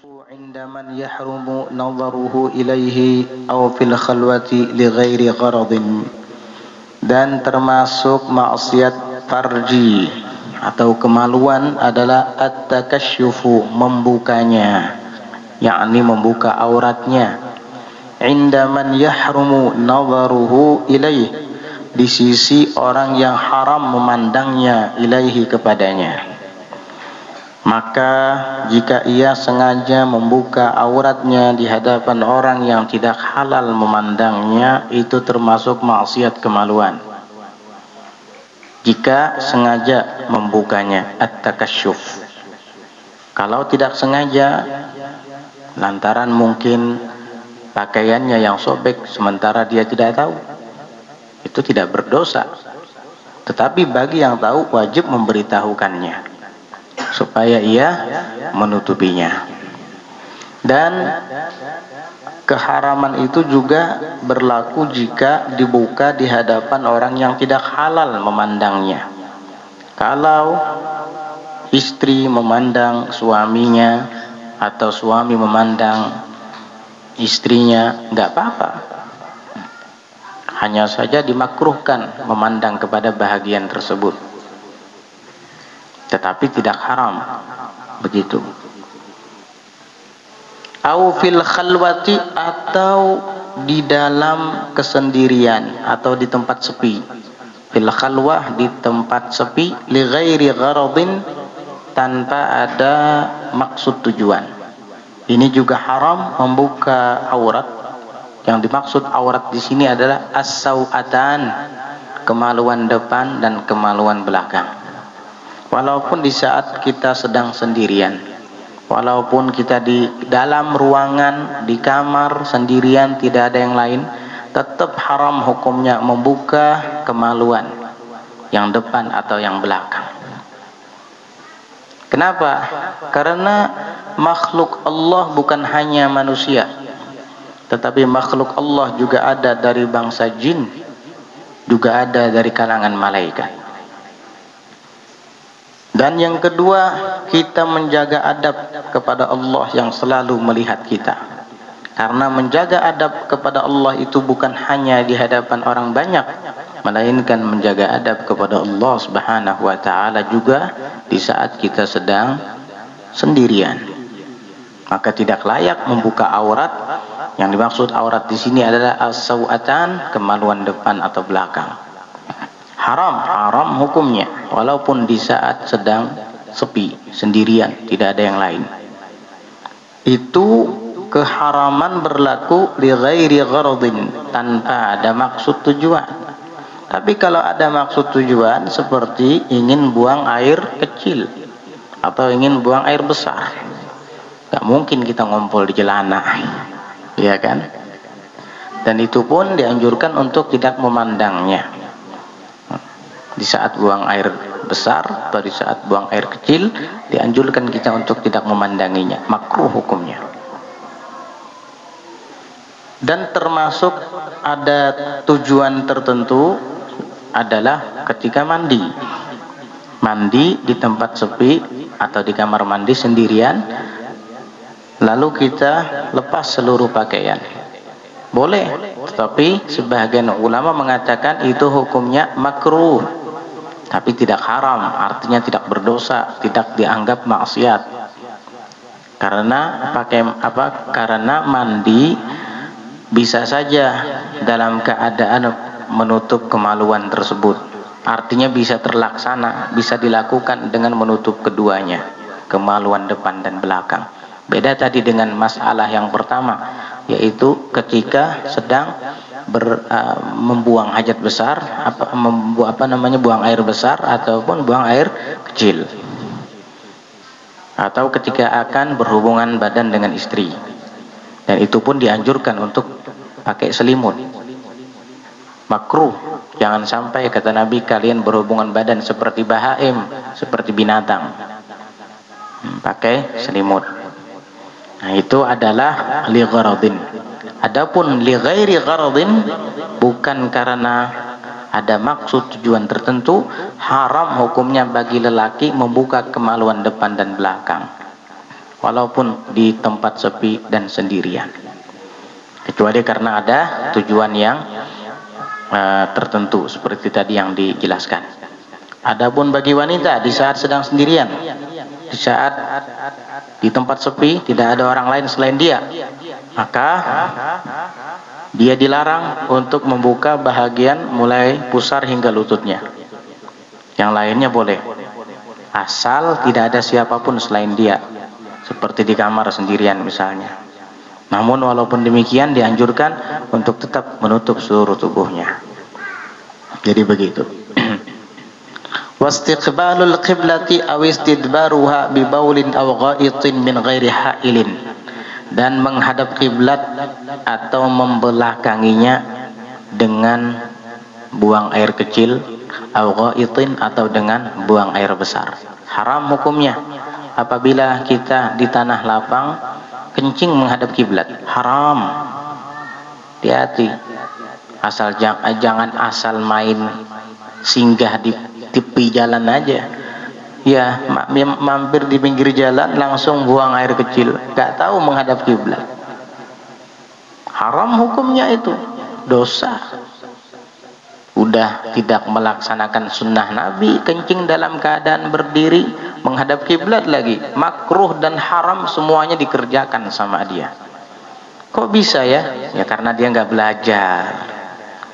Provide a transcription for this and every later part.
عند من يحرم نظره إليه أو في الخلوة لغير غرض. Dan termasuk maksiat farji atau kemaluan adalah at-takasyufu, membukanya, yakni membuka auratnya. Inda man yahrumu nadharuhu ilaih, di sisi orang yang haram memandangnya, ilaihi, kepadanya. Maka jika ia sengaja membuka auratnya di hadapan orang yang tidak halal memandangnya, itu termasuk maksiat kemaluan. Jika sengaja membukanya, at-takasyuf. Kalau tidak sengaja, lantaran mungkin pakaiannya yang sobek sementara dia tidak tahu, itu tidak berdosa. Tetapi bagi yang tahu wajib memberitahukannya supaya ia menutupinya. Dan keharaman itu juga berlaku jika dibuka di hadapan orang yang tidak halal memandangnya. Kalau istri memandang suaminya atau suami memandang istrinya, nggak apa-apa. Hanya saja dimakruhkan memandang kepada bahagian tersebut, tetapi tidak haram begitu. Au fil khalwati, atau di dalam kesendirian atau di tempat sepi. Fil khalwah, di tempat sepi, li ghairi gharadin, tanpa ada maksud tujuan. Ini juga haram membuka aurat. Yang dimaksud aurat di sini adalah as-sau'atan, kemaluan depan dan kemaluan belakang. Walaupun di saat kita sedang sendirian, walaupun kita di dalam ruangan, di kamar sendirian, tidak ada yang lain, tetap haram hukumnya membuka kemaluan yang depan atau yang belakang. Kenapa? Karena makhluk Allah bukan hanya manusia, tetapi makhluk Allah juga ada dari bangsa jin, juga ada dari kalangan malaikat. Dan yang kedua, kita menjaga adab kepada Allah yang selalu melihat kita. Karena menjaga adab kepada Allah itu bukan hanya di hadapan orang banyak, melainkan menjaga adab kepada Allah Subhanahu wa taala juga di saat kita sedang sendirian. Maka tidak layak membuka aurat. Yang dimaksud aurat di sini adalah as-sau'atan, kemaluan depan atau belakang. Haram hukumnya, walaupun di saat sedang sepi, sendirian, tidak ada yang lain. Itu keharaman berlaku li ghairi gharadin, tanpa ada maksud tujuan. Tapi kalau ada maksud tujuan, seperti ingin buang air kecil atau ingin buang air besar, gak mungkin kita ngumpul di celana, ya kan? Dan itu pun dianjurkan untuk tidak memandangnya. Di saat buang air besar atau di saat buang air kecil, dianjurkan kita untuk tidak memandanginya, makruh hukumnya. Dan termasuk ada tujuan tertentu adalah ketika mandi di tempat sepi atau di kamar mandi sendirian, lalu kita lepas seluruh pakaian. Boleh, tetapi sebagian ulama mengatakan itu hukumnya makruh, tapi tidak haram, artinya tidak berdosa, tidak dianggap maksiat. Karena karena mandi bisa saja dalam keadaan menutup kemaluan tersebut. Artinya bisa terlaksana, bisa dilakukan dengan menutup keduanya, kemaluan depan dan belakang. Beda tadi dengan masalah yang pertama, yaitu ketika sedang membuang hajat besar, buang air besar ataupun buang air kecil, atau ketika akan berhubungan badan dengan istri. Dan itu pun dianjurkan untuk pakai selimut. Makruh, jangan sampai kata Nabi kalian berhubungan badan seperti bahaim, seperti binatang, pakai selimut. Nah, itu adalah li gharadin. Adapun li ghairi gharadin, bukan karena ada maksud tujuan tertentu, haram hukumnya bagi lelaki membuka kemaluan depan dan belakang. walaupun di tempat sepi dan sendirian, kecuali karena ada tujuan yang tertentu seperti tadi yang dijelaskan. Adapun bagi wanita di saat sedang sendirian, di saat di tempat sepi tidak ada orang lain selain dia, maka dia dilarang untuk membuka bahagian mulai pusar hingga lututnya. Yang lainnya boleh, asal tidak ada siapapun selain dia, seperti di kamar sendirian misalnya. Namun walaupun demikian dianjurkan untuk tetap menutup seluruh tubuhnya. Jadi begitu. Wastiqbalul qiblati aw istidbaruha bi baulin aw ghaitin min ghairi ha'ilin, dan menghadap kiblat atau membelakanginya dengan buang air kecil, aw ghaitin atau dengan buang air besar. Haram hukumnya apabila kita di tanah lapang kencing menghadap kiblat, haram. Hati-hati, jangan asal main singgah di tepi jalan aja, ya mampir di pinggir jalan langsung buang air kecil, gak tahu menghadap kiblat. Haram hukumnya itu, dosa. Udah tidak melaksanakan sunnah Nabi, kencing dalam keadaan berdiri menghadap kiblat lagi, makruh dan haram semuanya dikerjakan sama dia. Kok bisa ya? Ya karena dia nggak belajar,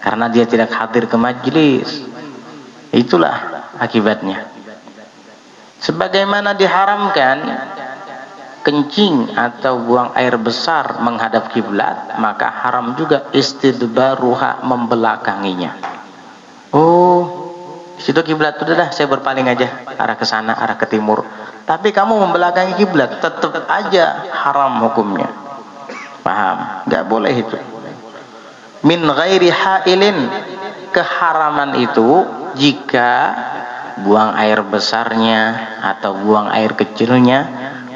karena dia tidak hadir ke majelis. Itulah akibatnya. Sebagaimana diharamkan kencing atau buang air besar menghadap kiblat, maka haram juga istidbaruha, membelakanginya. Oh, situ kiblat, udah dah saya berpaling aja arah ke sana, arah ke timur. Tapi kamu membelakangi kiblat, tetap aja haram hukumnya. Paham? Gak boleh itu. Min ghairi ha'ilin, keharaman itu jika buang air besarnya atau buang air kecilnya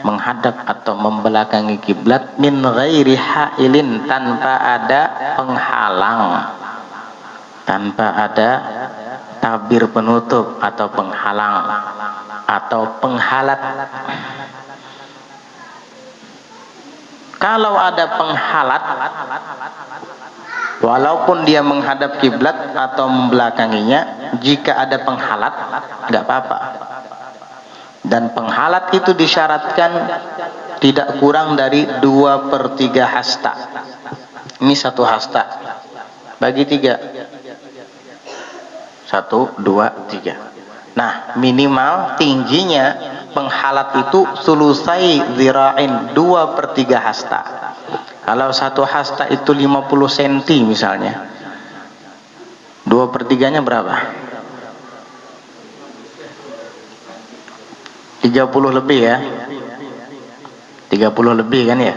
menghadap atau membelakangi kiblat min ghairi ha'ilin, tanpa ada penghalang, tanpa ada tabir penutup atau penghalang atau penghalat. Kalau ada penghalat, walaupun dia menghadap kiblat atau membelakanginya, jika ada penghalat nggak apa-apa. Dan penghalat itu disyaratkan tidak kurang dari 2/3 hasta. Ini satu hasta, bagi 3, 1, 2, 3. Nah, minimal tingginya penghalat itu sulusai zira'in, 2/3 hasta. Kalau satu hasta itu 50 cm misalnya, 2/3-nya berapa? 30 lebih ya, 30 lebih kan ya,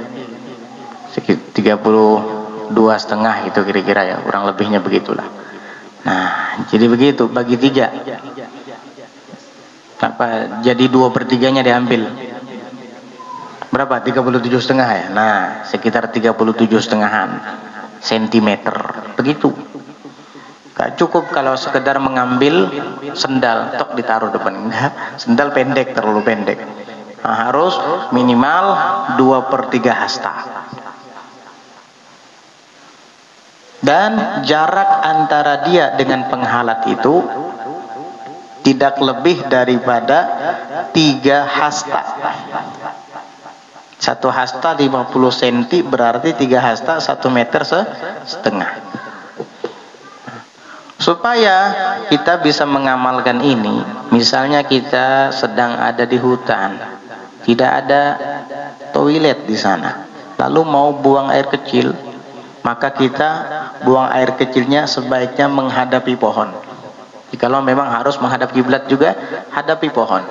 32,5 itu kira-kira ya, kurang lebihnya begitulah. Nah, jadi begitu, bagi 3. Apa, jadi 2/3-nya diambil. Berapa? 37,5 ya. Nah, sekitar 37,5 sentimeter. Begitu. Gak cukup kalau sekedar mengambil sendal, tok ditaruh depan. Enggak, sendal pendek, terlalu pendek. Nah, harus minimal 2/3 hasta. Dan jarak antara dia dengan penghalat itu tidak lebih daripada 3 hasta. 1 hasta 50 cm, berarti 3 hasta 1,5 meter. Supaya kita bisa mengamalkan ini, misalnya kita sedang ada di hutan, tidak ada toilet di sana, lalu mau buang air kecil, maka kita buang air kecilnya sebaiknya menghadapi pohon. Jikalau memang harus menghadap kiblat juga, hadapi pohon.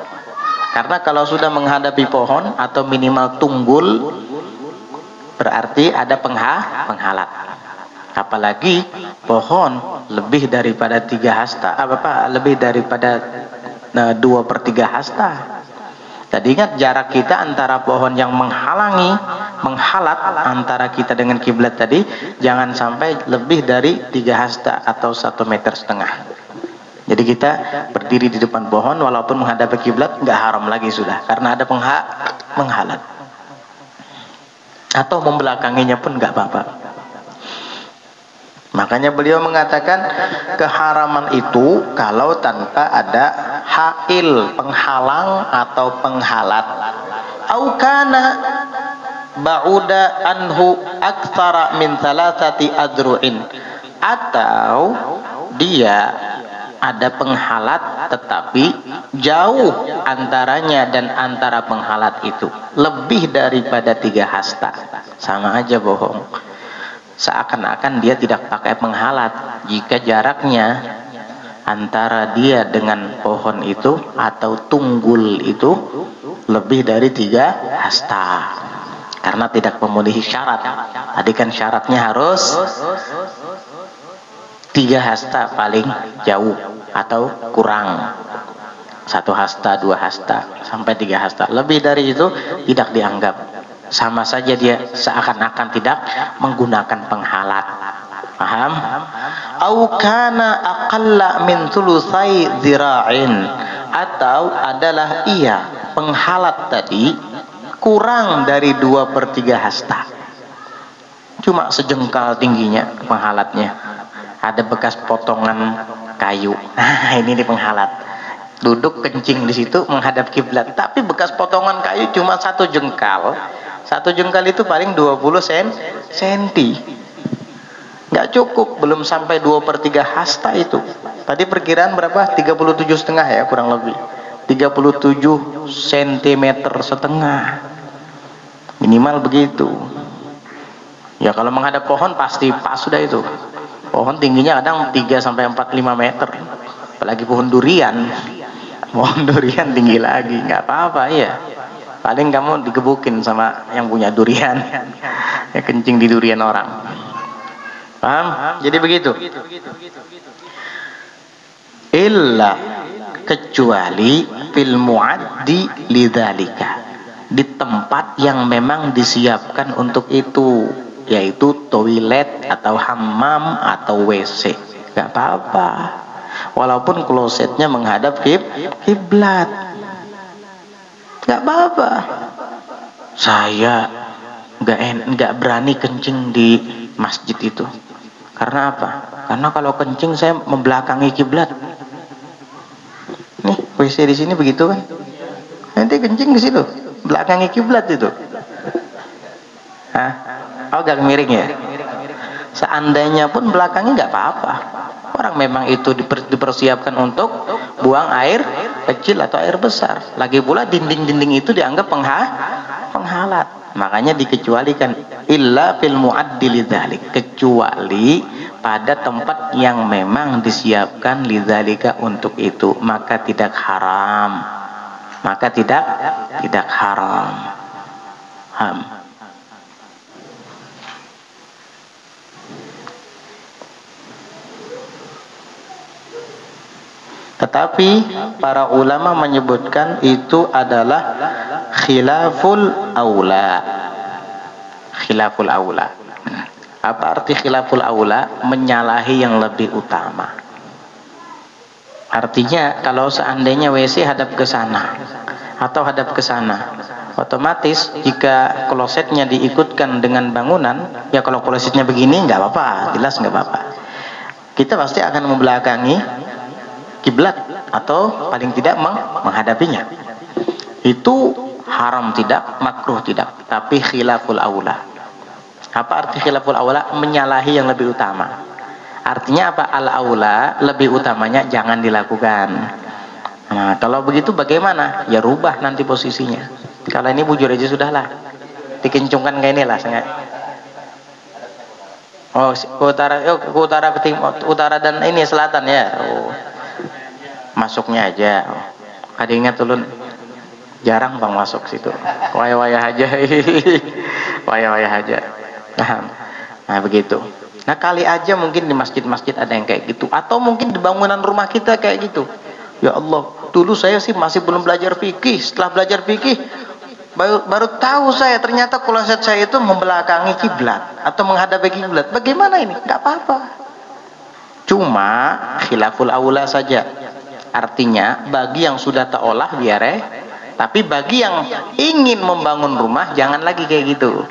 Karena kalau sudah menghadapi pohon atau minimal tunggul, berarti ada penghalat. Apalagi pohon lebih daripada 3 hasta, lebih daripada 2/3 hasta. Tadi ingat jarak kita antara pohon yang menghalat antara kita dengan kiblat tadi, jangan sampai lebih dari 3 hasta atau 1,5 meter. Jadi kita berdiri di depan pohon walaupun menghadap kiblat nggak haram lagi sudah, karena ada penghalat. atau membelakanginya pun nggak apa-apa. Makanya beliau mengatakan keharaman itu kalau tanpa ada hail, penghalang atau penghalat. Au kana ba'uda anhu aktsara min thalathati adru'in, atau dia ada penghalat tetapi jauh antaranya dan antara penghalat itu lebih daripada 3 hasta. Sama aja bohong. Seakan-akan dia tidak pakai penghalat jika jaraknya antara dia dengan pohon itu atau tunggul itu lebih dari 3 hasta, karena tidak memenuhi syarat. Tadi kan syaratnya harus 3 hasta paling jauh atau kurang, 1 hasta, 2 hasta, sampai 3 hasta. Lebih dari itu tidak dianggap. Sama saja dia seakan-akan tidak menggunakan penghalat. Paham? Au kana aqalla min thulutsai dzira'in, atau adalah ia penghalat tadi kurang dari 2/3 hasta. Cuma sejengkal tingginya penghalatnya. Ada bekas potongan kayu. Nah, ini penghalat. Duduk kencing di situ menghadap kiblat, tapi bekas potongan kayu cuma 1 jengkal. 1 jengkal itu paling 20 senti. Nggak cukup, belum sampai 2/3 hasta itu. Tadi perkiraan berapa? 37,5 ya, kurang lebih. 37 cm setengah. Minimal begitu. Ya kalau menghadap pohon pasti pas sudah itu. Pohon tingginya kadang 3 sampai 4-5 meter. Apalagi pohon durian. Pohon durian tinggi lagi, nggak apa-apa ya. Paling kamu digebukin sama yang punya durian. Ya kencing di durian orang. Paham? Jadi begitu. Illa, kecuali fil muaddi lidzalika, di tempat yang memang disiapkan untuk itu, yaitu toilet atau hammam atau WC. Gak apa-apa, walaupun klosetnya menghadap kiblat, gak apa-apa. Saya gak berani kencing di masjid itu. Karena apa? Karena kalau kencing saya membelakangi kiblat. Nih WC di sini begitu kan? Nanti kencing ke situ, belakangi kiblat itu. Hah? Oh gak miring ya? Seandainya pun belakangnya nggak apa-apa. Orang memang itu dipersiapkan untuk buang air kecil atau air besar. Lagi pula dinding-dinding itu dianggap penghalat. Makanya dikecualikan illa fil muaddi lidzalik, kecuali pada tempat yang memang disiapkan lidzalika untuk itu, maka tidak haram. Maka tidak haram. Tetapi para ulama menyebutkan itu adalah khilaful aula. Khilaful aula. Apa arti khilaful aula? Menyalahi yang lebih utama. Artinya kalau seandainya WC hadap ke sana atau hadap ke sana, otomatis jika klosetnya diikutkan dengan bangunan, ya kalau klosetnya begini nggak apa-apa, jelas nggak apa-apa. Kita pasti akan membelakangi kiblat atau paling tidak menghadapinya. Itu haram tidak, makruh tidak, tapi khilaful aula. Apa arti khilaful aula? Menyalahi yang lebih utama. Artinya apa? Al aula, lebih utamanya jangan dilakukan. Nah, kalau begitu bagaimana? Ya rubah nanti posisinya. Kalau ini bujur aja sudahlah, dikencungkan kayak inilah sengaja. Oh, utara ke timur, utara dan ini selatan ya. Oh. Masuknya aja. Ada ingat ulun jarang bang masuk situ. Wayah-wayah aja. Wayah-wayah aja. Nah begitu. Nah kali aja mungkin di masjid-masjid ada yang kayak gitu, atau mungkin di bangunan rumah kita kayak gitu. Ya Allah, dulu saya sih masih belum belajar fikih. Setelah belajar fikih baru tahu saya ternyata kloset saya itu membelakangi kiblat atau menghadapi kiblat. Bagaimana ini? Enggak apa-apa. Cuma khilaful aula saja. Artinya bagi yang sudah terolah biar tapi bagi yang ingin membangun rumah jangan lagi kayak gitu.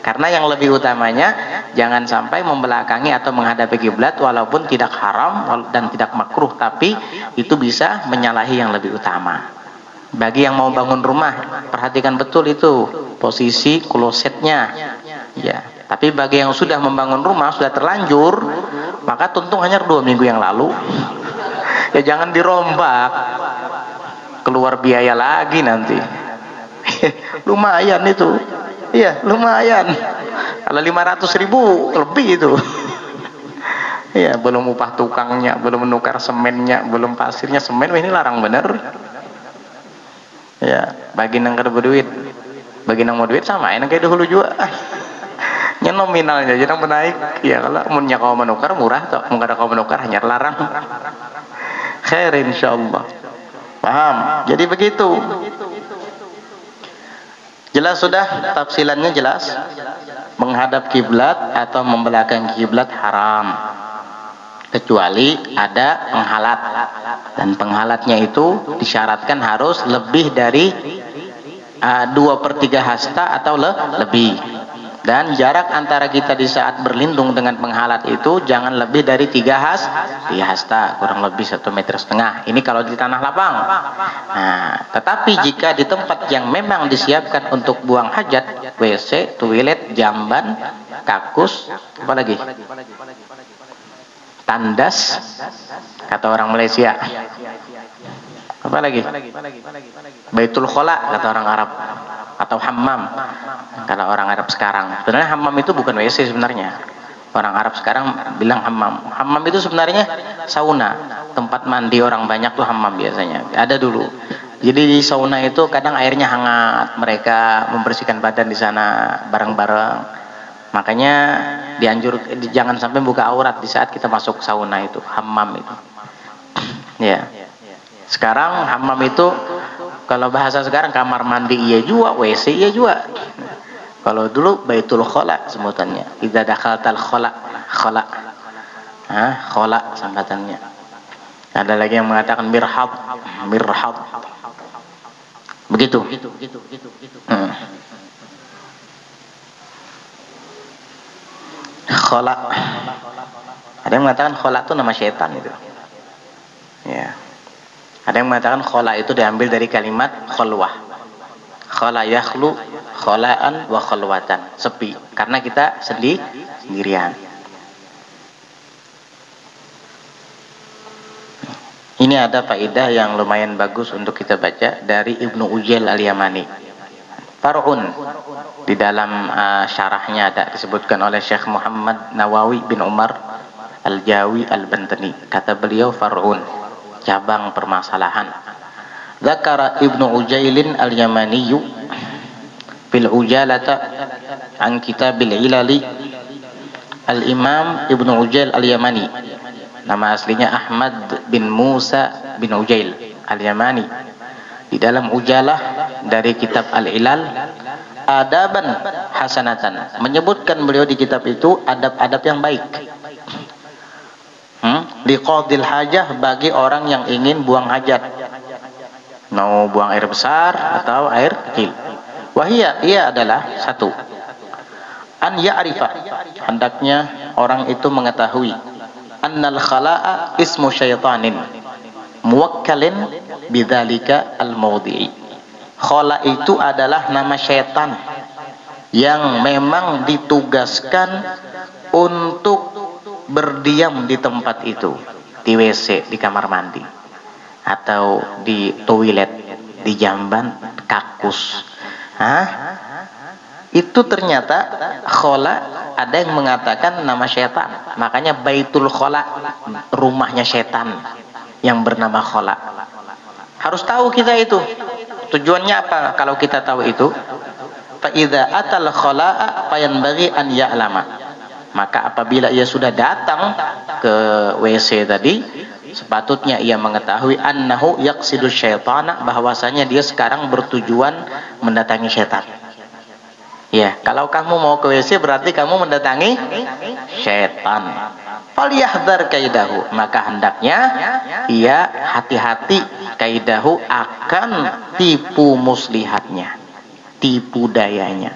Karena yang lebih utamanya jangan sampai membelakangi atau menghadapi kiblat walaupun tidak haram dan tidak makruh, tapi itu bisa menyalahi yang lebih utama. Bagi yang mau bangun rumah, perhatikan betul itu posisi klosetnya. Ya, tapi bagi yang sudah membangun rumah, sudah terlanjur, maka tuntung hanya 2 minggu yang lalu. Ya jangan dirombak, keluar biaya lagi nanti. Lumayan itu. Iya, lumayan. Kalau 500.000 lebih itu. Iya, belum upah tukangnya, belum menukar semennya, belum pasirnya, semen. Wah, ini larang bener. Ya, bagi nang kada berduit, bagi nang mau duit sama enak kayak dahulu juga. Nya nominalnya jadi menaik. Ya kalau munnya kau menukar murah toh, mun kada kau menukar hanya larang. Khair insyaallah. Paham? Jadi begitu. Jelas sudah tafsilannya jelas. Menghadap kiblat atau membelakangi kiblat haram. Kecuali ada penghalat. Dan penghalatnya itu disyaratkan harus lebih dari 2/3 hasta atau lebih. Dan jarak antara kita di saat berlindung dengan penghalat itu jangan lebih dari 3 hasta, kurang lebih 1,5 meter. Ini kalau di tanah lapang. Nah, tetapi jika di tempat yang memang disiapkan untuk buang hajat, WC, toilet, jamban, kakus, apa lagi? Tandas, kata orang Malaysia. Apa lagi? Baitul Khola, kata orang Arab. Atau hammam, kalau orang Arab sekarang. Sebenarnya hammam itu bukan WC sebenarnya. Orang Arab sekarang bilang hammam. Hammam itu sebenarnya sauna, tempat mandi orang banyak tuh hammam biasanya. Ada dulu. Jadi di sauna itu kadang airnya hangat, mereka membersihkan badan di sana bareng-bareng. Makanya jangan sampai buka aurat di saat kita masuk sauna itu, hammam itu. Ya. Sekarang hammam itu kalau bahasa sekarang kamar mandi iya juga, WC iya juga. Kalau dulu Baitul Khola sebutannya. Idza dakhaltal khola, khola. Khola sebutannya. Ada lagi yang mengatakan mirhab, mirhab. Begitu. Khola. Ada yang mengatakan khola itu nama syaitan itu. Ya. Ada yang mengatakan khola itu diambil dari kalimat kholwah. Khola yakhlu, kholaan wa kholwatan. Sepi. Karena kita sendirian. Ini ada faedah yang lumayan bagus untuk kita baca dari Ibnu Ujail al-Yamani. Far'un. Di dalam syarahnya ada disebutkan oleh Syekh Muhammad Nawawi bin Umar al-Jawi al-Bantani. Kata beliau far'un. Cabang permasalahan. Dzakara Ibnu Ujailin al-Yamani fil Ujalata an Kitabil Ilali. Al-Imam Ibnu Ujail al-Yamani, nama aslinya Ahmad bin Musa bin Ujail al-Yamani, di dalam Ujalah dari kitab Al-Ilal, adaban hasanatan, menyebutkan beliau di kitab itu adab-adab yang baik. Liqadil hajah, bagi orang yang ingin buang hajat, mau buang air besar atau air kecil. Wahia, ia adalah satu, an ya'rifa, hendaknya orang itu mengetahui, annal khala'a ismu syaitanin muwakkalin bidzalika al-mawdi'i. Khala itu adalah nama syaitan yang memang ditugaskan untuk berdiam di tempat itu, di WC, di kamar mandi, atau di toilet, di jamban, kakus. Itu ternyata khola, ada yang mengatakan nama syaitan. Makanya Baitul Khola, rumahnya syaitan yang bernama khola. Harus tahu kita itu. Tujuannya apa kalau kita tahu itu? Fa idza atal khola'a fayanbaghi an ya'lama. Maka apabila ia sudah datang ke WC tadi, sepatutnya ia mengetahui annahu yaqsidu syaitana, bahwasanya dia sekarang bertujuan mendatangi syaitan. Ya, kalau kamu mau ke WC berarti kamu mendatangi syaitan. Falyahdhar kaidahu, maka hendaknya ia hati-hati kaidahu akan tipu muslihatnya, tipu dayanya.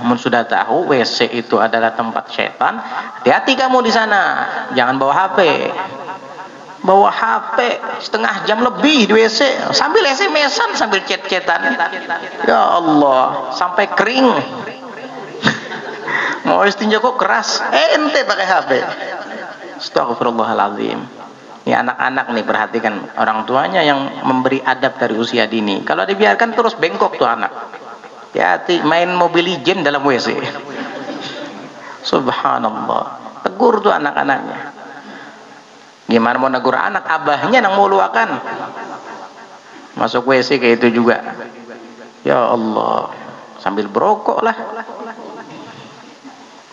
Mun sudah tahu WC itu adalah tempat setan, hati-hati kamu di sana. Jangan bawa HP. Bawa HP setengah jam lebih di WC sambil SMS-an sambil chat-chatan. Ya Allah, sampai kering. Mau istinja kok keras. Ente pakai HP. Astagfirullahaladzim. Ini anak-anak nih, perhatikan orang tuanya yang memberi adab dari usia dini. Kalau dibiarkan terus bengkok tuh anak. Hati-hati main Mobile Legends dalam WC. Subhanallah. Tegur tuh anak-anaknya. Gimana mau negur anak, abahnya nang mau luakan. Masuk WC kayak itu juga. Ya Allah, sambil berokok lah.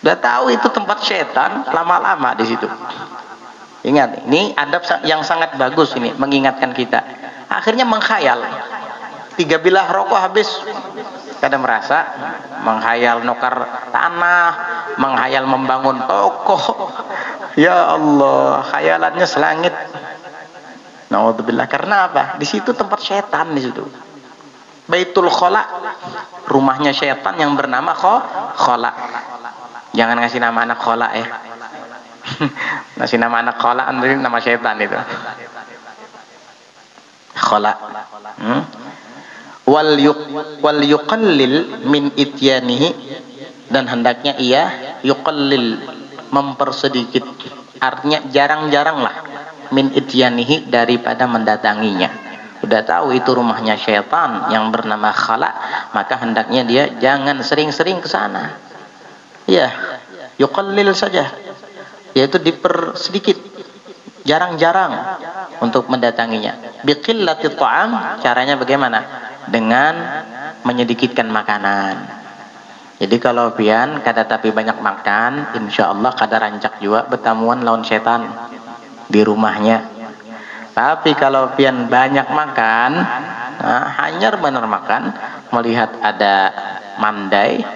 Udah tahu itu tempat setan, lama-lama di situ. Ingat, ini adab yang sangat bagus ini, mengingatkan kita. Akhirnya mengkhayal. 3 bilah rokok habis, kadang merasa menghayal nukar tanah, menghayal membangun toko. Ya Allah, khayalannya selangit. Naudzubillah. Karena apa? Di situ tempat setan di situ. Baitul Khola, rumahnya setan yang bernama Khola. Jangan ngasih nama anak Khola ya. Ngasih nama anak Khola, nama setan itu. Khola. Wal yuqallil min ityanihi, dan hendaknya ia yuqallil, mempersedikit, artinya jarang-jarang lah, min ityanihi, daripada mendatanginya. Udah tahu itu rumahnya syaitan yang bernama Khala, maka hendaknya dia jangan sering-sering ke sana. Ya, yuqallil saja, yaitu dipersedikit, jarang-jarang untuk mendatanginya. Biqillati ta'am, caranya bagaimana? Dengan menyedikitkan makanan. Jadi kalau pian kada tapi banyak makan, insya Allah kada rancak juga bertamuan lawan setan di rumahnya. Tapi kalau pian banyak makan, hanyar bener makan, melihat ada mandai,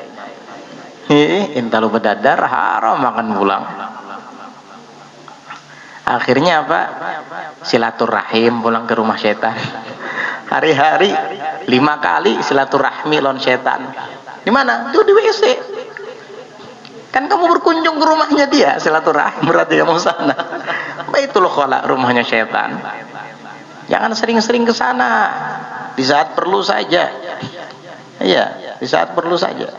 intalu bedadar, haram makan pulang. Akhirnya apa? Silaturahim pulang ke rumah setan. Hari-hari 5 kali silaturahmi lawan setan. Di mana? Itu di WC. Kan kamu berkunjung ke rumahnya dia, silaturahim, berarti kamu sana. Baitul Khola, rumahnya setan. Jangan sering-sering ke sana. Di saat perlu saja. Iya, di saat perlu saja.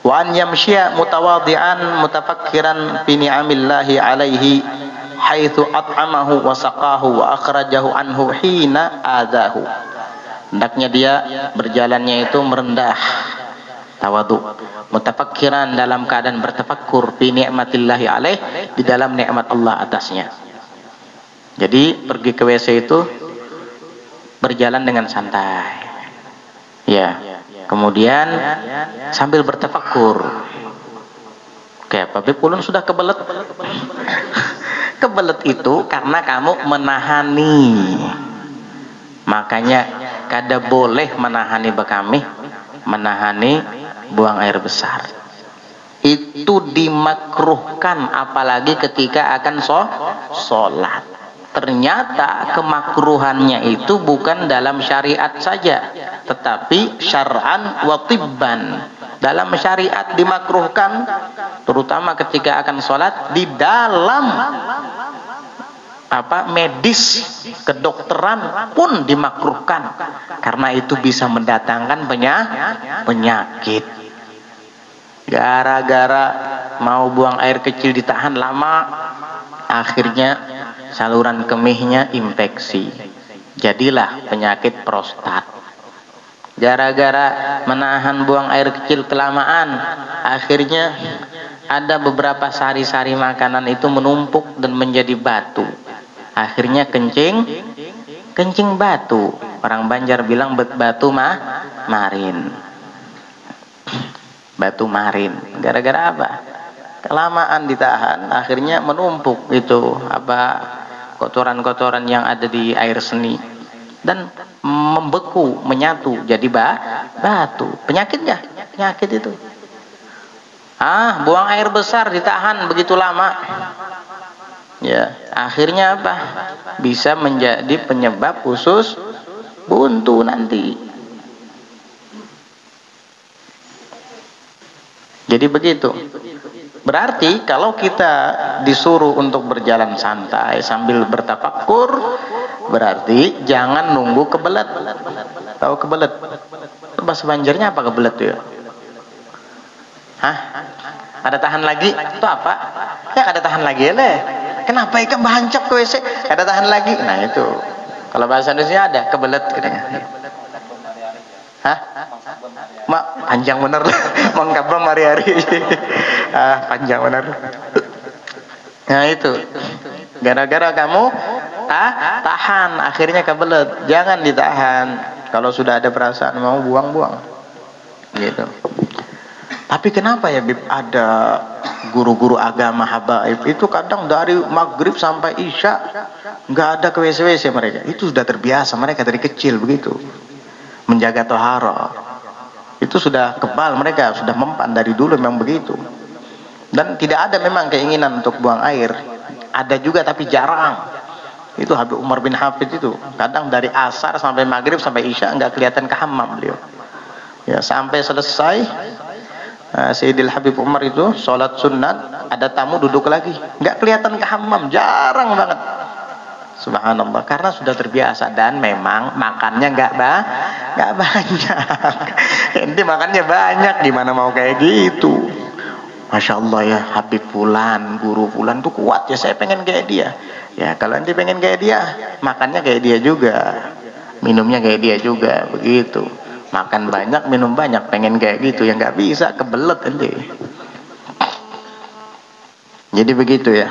Wa an yamshiya mutawadhi'an mutafakkiran bi ni'amillahi alaihi haitsu at'amahu wa saqahu wa akhrajahu anhu hina adahu. Hendaknya dia berjalannya itu merendah, tawadu, mutafakkiran, dalam keadaan bertafakkur, fi ni'matillahi alaih, di dalam nikmat Allah atasnya. Jadi pergi ke WC itu berjalan dengan santai, ya. Kemudian sambil bertafakkur. Kayak Pak Ulun sudah kebelet. Kebelet itu karena kamu menahani. Makanya kada boleh menahani bekami, menahani buang air besar. Itu dimakruhkan, apalagi ketika akan sholat. Ternyata kemakruhannya itu bukan dalam syariat saja, tetapi syar'an wa tibban. Dalam syariat dimakruhkan, terutama ketika akan sholat, di dalam medis, kedokteran pun dimakruhkan, karena itu bisa mendatangkan penyakit. Gara-gara mau buang air kecil ditahan lama, akhirnya saluran kemihnya infeksi, jadilah penyakit prostat. Gara-gara menahan buang air kecil kelamaan, akhirnya ada beberapa sari-sari makanan itu menumpuk dan menjadi batu. Akhirnya kencing batu. Orang Banjar bilang batu marin. Batu marin. Gara-gara apa? Kelamaan ditahan, akhirnya menumpuk itu kotoran-kotoran yang ada di air seni dan membeku, menyatu jadi batu. Penyakitnya, penyakit itu. Buang air besar ditahan begitu lama. Ya, akhirnya apa? Bisa menjadi penyebab usus buntu nanti. Jadi begitu. Berarti kalau kita disuruh untuk berjalan santai sambil bertafakkur, berarti jangan nunggu kebelet. Tahu kebelet? Bahasa Banjarnya apa kebelet tuh ya? Hah? Ada tahan lagi? Itu apa? Ya ada tahan lagi ya leh. Kenapa ikan bahancap ke WC? Ada tahan lagi? Nah itu. Kalau bahasa Indonesia ada kebelet katanya. Hah? Mak panjang bener lah. Mengkabam hari-hari. Panjang bener. Nah itu. Gara-gara kamu tahan, akhirnya kebelet. Jangan ditahan. Kalau sudah ada perasaan mau buang-buang. Gitu. Tapi kenapa ya Bib, ada guru-guru agama habaib itu kadang dari maghrib sampai isya nggak ada ke WC-WC mereka. Itu sudah terbiasa, mereka dari kecil begitu. Menjaga tohara. Itu sudah kebal, mereka sudah mempan dari dulu memang begitu. Dan tidak ada memang keinginan untuk buang air. Ada juga tapi jarang. Itu Habib Umar bin Hafidz itu. Kadang dari asar sampai maghrib sampai isya nggak kelihatan ke hammam beliau. Ya sampai selesai Sayyidil Habib Umar itu sholat sunat, ada tamu duduk lagi, nggak kelihatan ke hammam, jarang banget. Subhanallah, karena sudah terbiasa dan memang makannya nggak banyak. Ente makannya banyak, gimana mau kayak gitu? Masya Allah ya, Habib Fulan, guru Fulan tuh kuat ya, saya pengen kayak dia. Ya kalau ente pengen kayak dia, makannya kayak dia juga, minumnya kayak dia juga, begitu. Makan banyak, minum banyak, pengen kayak gitu ya nggak bisa, kebelet ente. Jadi begitu ya.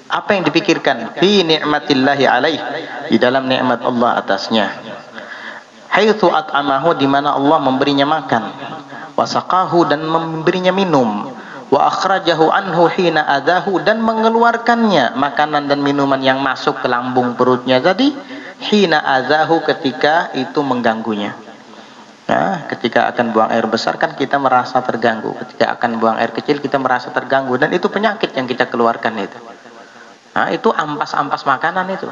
Apa yang dipikirkan? Fi ni'matillahi alaih, di dalam nikmat Allah atasnya. Haitsu at'amahu, di mana Allah memberinya makan, wasaqahu, dan memberinya minum, wa akhrajahu anhu hina adahu, dan mengeluarkannya makanan dan minuman yang masuk ke lambung perutnya tadi, hina adahu, ketika itu mengganggunya. Nah, ketika akan buang air besar kan kita merasa terganggu, ketika akan buang air kecil kita merasa terganggu, dan itu penyakit yang kita keluarkan itu. Nah, itu ampas-ampas makanan itu.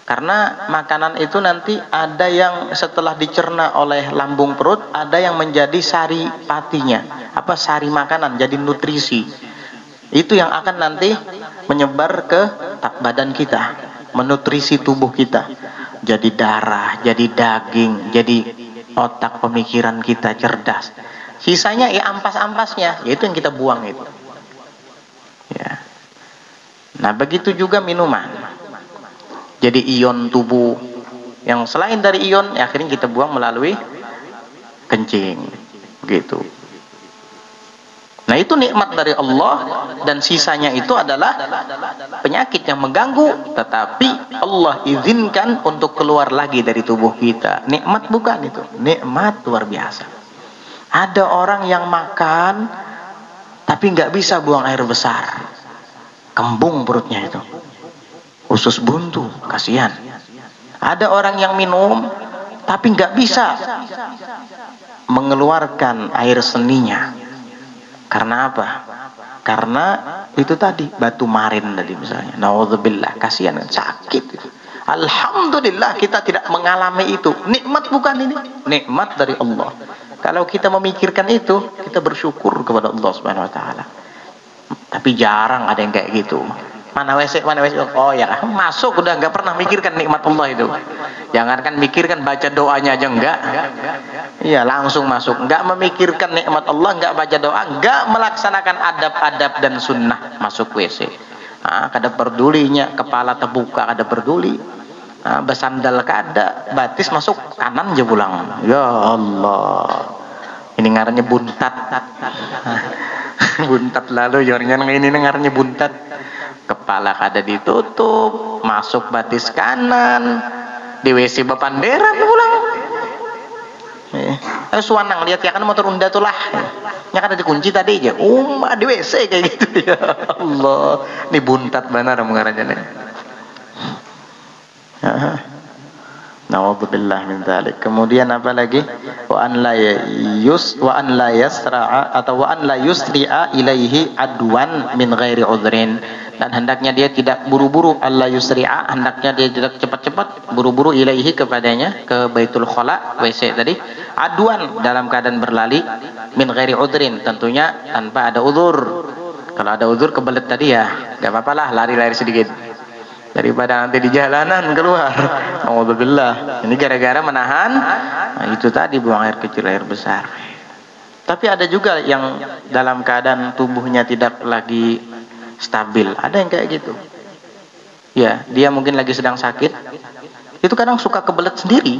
Karena makanan itu nanti ada yang setelah dicerna oleh lambung perut, ada yang menjadi sari patinya. Apa sari makanan, jadi nutrisi. Itu yang akan nanti menyebar ke badan kita, menutrisi tubuh kita. Jadi darah, jadi daging, jadi otak, pemikiran kita cerdas. Sisanya ya ampas-ampasnya, yaitu yang kita buang itu. Ya. Nah, begitu juga minuman. Jadi ion tubuh yang selain dari ion, ya akhirnya kita buang melalui kencing, gitu. Nah, itu nikmat dari Allah, dan sisanya itu adalah penyakit yang mengganggu, tetapi Allah izinkan untuk keluar lagi dari tubuh kita. Nikmat bukan itu? Nikmat luar biasa. Ada orang yang makan tapi nggak bisa buang air besar, kembung perutnya itu, usus buntu, kasihan. Ada orang yang minum tapi nggak bisa mengeluarkan air seninya. Karena apa? Karena itu tadi batu marin tadi misalnya. Nauzubillah, kasihan, sakit. Alhamdulillah kita tidak mengalami itu. Nikmat bukan ini? Nikmat dari Allah. Kalau kita memikirkan itu, kita bersyukur kepada Allah Subhanahu wa taala. Tapi jarang ada yang kayak gitu. Mana WC, mana WC? Oh ya, masuk udah nggak pernah mikirkan nikmat Allah itu. Jangankan mikirkan, baca doanya aja enggak. Iya, langsung masuk. Enggak memikirkan nikmat Allah, enggak baca doa, enggak melaksanakan adab-adab dan sunnah, masuk WC. Nah, kada pedulinya, kepala terbuka kada peduli. Nah, bersandal kada, batis masuk kanan aja pulang. Ya Allah. Ini ngarannya buntat. Buntat lalu jangan ini ngarannya buntat. Kepala kada ditutup, masuk batis kanan, di WC bepanderan pulang. Suanang lihat ya kan motor unda tuh lah. Ya kan ada dikunci tadi aja. Di WC kayak gitu ya Allah. Ini buntat benar mengaranya nih. Nauzubillah min dzalik. Kemudian apa lagi? Wa an la yasra'a atau wa an la yusri'a ilaihi adwan min ghairi udhrin. Dan hendaknya dia tidak buru-buru, alla yusri'a, hendaknya dia tidak cepat-cepat buru-buru ilaihi kepadanya, ke Baitul Khala, WC tadi, adwan dalam keadaan berlari, min ghairi udhrin, tentunya tanpa ada uzur. Kalau ada uzur kebelet tadi ya enggak apa-apalah, lari-lari sedikit daripada nanti di jalanan keluar. Alhamdulillah. Ini gara-gara menahan, nah, itu tadi buang air kecil air besar. Tapi ada juga yang dalam keadaan tubuhnya tidak lagi stabil. Ada yang kayak gitu. Ya, dia mungkin lagi sedang sakit. Itu kadang suka kebelet sendiri.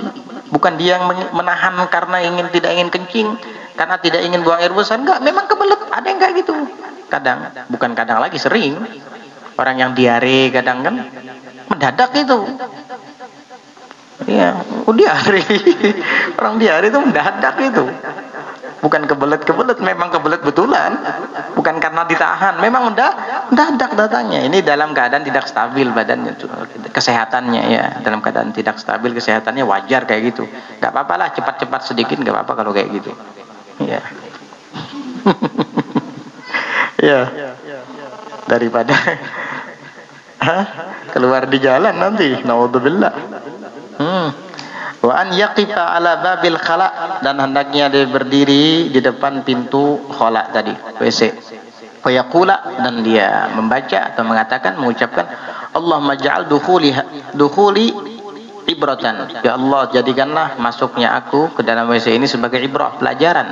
Bukan dia yang menahan karena tidak ingin kencing, karena tidak ingin buang air besar. Enggak, memang kebelet. Ada yang kayak gitu. Kadang, bukan kadang lagi, sering. Orang yang diare kadang kan mendadak itu. Iya, diare. Orang diare itu mendadak itu. Bukan kebelet-kebelet, memang kebelet betulan. Bukan karena ditahan, memang mendadak datangnya. Ini dalam keadaan tidak stabil badannya, kesehatannya ya. Dalam keadaan tidak stabil kesehatannya, wajar kayak gitu. Gak apa-apalah, cepat-cepat sedikit gak apa-apa kalau kayak gitu. Iya. Iya. Daripada keluar di jalan nanti, naudzubillah. Wa an yaqifa ala babil khala, dan hendaknya dia berdiri di depan pintu khala tadi, WC. Wa yaqula, dan dia membaca atau mengatakan, mengucapkan, Allahumma ja'al dukhuli ibratan. Ya Allah, jadikanlah masuknya aku ke dalam WC ini sebagai ibrah, pelajaran.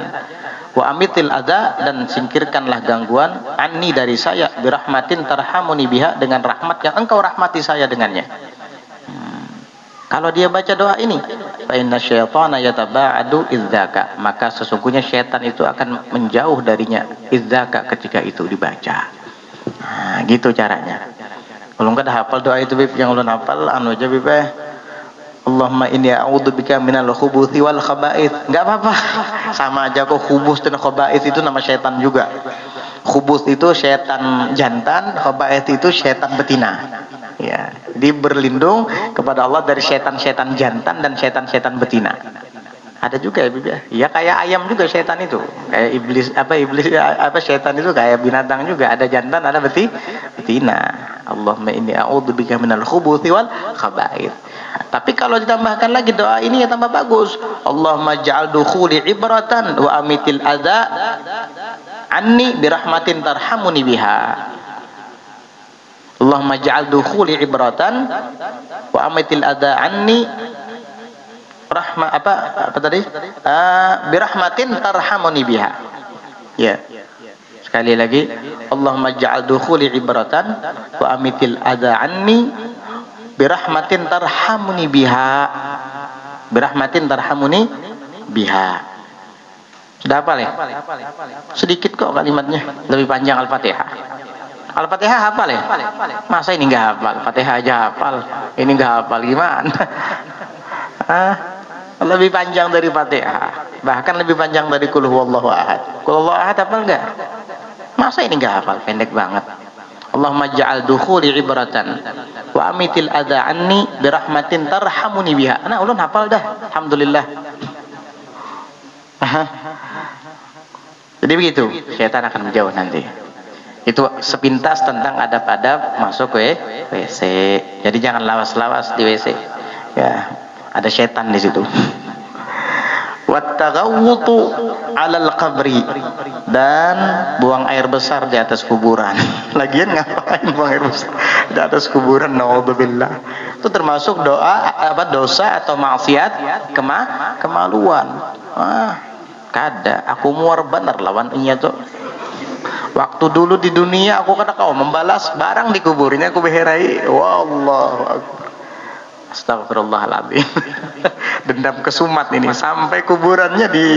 Wa amitil adza, dan singkirkanlah gangguan, anni, dari saya, birahmatin tarhamuni biha, dengan rahmat yang engkau rahmati saya dengannya. Kalau dia baca doa ini, fa inna syaitana yataba'adu idzaka, maka sesungguhnya syaitan itu akan menjauh darinya, idzaka, ketika itu dibaca. Nah, gitu caranya. Kalau enggak hafal doa itu, Bib, yang ulun hafal anu aja, Bib. Allahumma inni a'udzubika minal khubuthi wal khaba'ith. Enggak apa-apa. Sama aja kok, khubus dan khaba'ith itu nama syaitan juga. Khubus itu syaitan jantan, khaba'ith itu syaitan betina. Ya, dia berlindung kepada Allah dari syaitan-syaitan jantan dan syaitan-syaitan betina. Ada juga ya, Bib, ya. Ya kayak ayam juga syaitan itu. Kayak iblis syaitan itu kayak binatang juga, ada jantan, ada betina. Allahumma inni a'udzubika minal khubuthi wal khaba'ith. Tapi kalau ditambahkan lagi doa ini ya tambah bagus. Allahumma ja'al dukhuli ibratan wa amitil adza anni birahmatin tarhamuni biha. Allahumma ja'al dukhuli ibratan wa amitil adza anni apa tadi? Birahmatin tarhamuni biha. Ya. Sekali lagi, Allahumma ja'al dukhuli ibratan wa amitil adza anni birahmatin tarhamuni biha. Birahmatin tarhamuni biha. Sudah hafal ya? Sedikit kok kalimatnya, lebih panjang Al-Fatihah. Al-Fatihah hafal ya? Masa ini enggak hafal? Fatihah aja hafal, ini enggak hafal gimana? Lebih panjang dari Fatihah, bahkan lebih panjang dari Qul huwallahu ahad. Qul huwallahu ahad hafal enggak? Masa ini enggak hafal? Pendek banget. Allahumma ja'al dukhuli ibratan wa amitil adza anni birahmatin tarhamuni biha. Nah, ulun hafal dah, alhamdulillah. Jadi begitu, syaitan akan menjauh nanti. Itu sepintas tentang adab-adab masuk WC. Jadi jangan lawas-lawas di WC. Ya, ada syaitan di situ. Wattaghawwutu 'alal qabri, dan buang air besar di atas kuburan. Lagian ngapain buang air besar di atas kuburan? Naudzubillah. Itu termasuk dosa atau maksiat kemaluan. Kada aku muar benar lawan inya tuh. Waktu dulu di dunia aku kata kau membalas barang di kuburnya aku beherai. Wallahu akbar. Astagfirullahaladzim. Dendam kesumat ini sampai kuburannya di,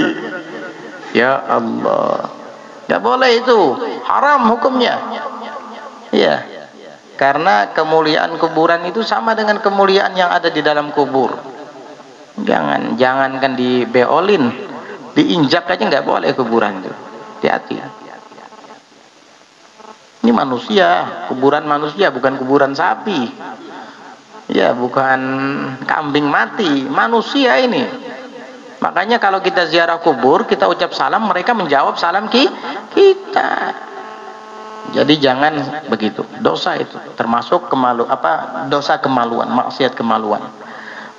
ya Allah, nggak boleh itu, haram hukumnya. Ya, karena kemuliaan kuburan itu sama dengan kemuliaan yang ada di dalam kubur. Jangankan dibeolin, diinjak aja nggak boleh kuburan itu. Hati-hati. Ini manusia, kuburan manusia, bukan kuburan sapi. Ya, bukan kambing mati, manusia ini. Makanya kalau kita ziarah kubur, kita ucap salam, mereka menjawab salam kita. Jadi jangan begitu. Dosa itu termasuk dosa kemaluan, maksiat kemaluan.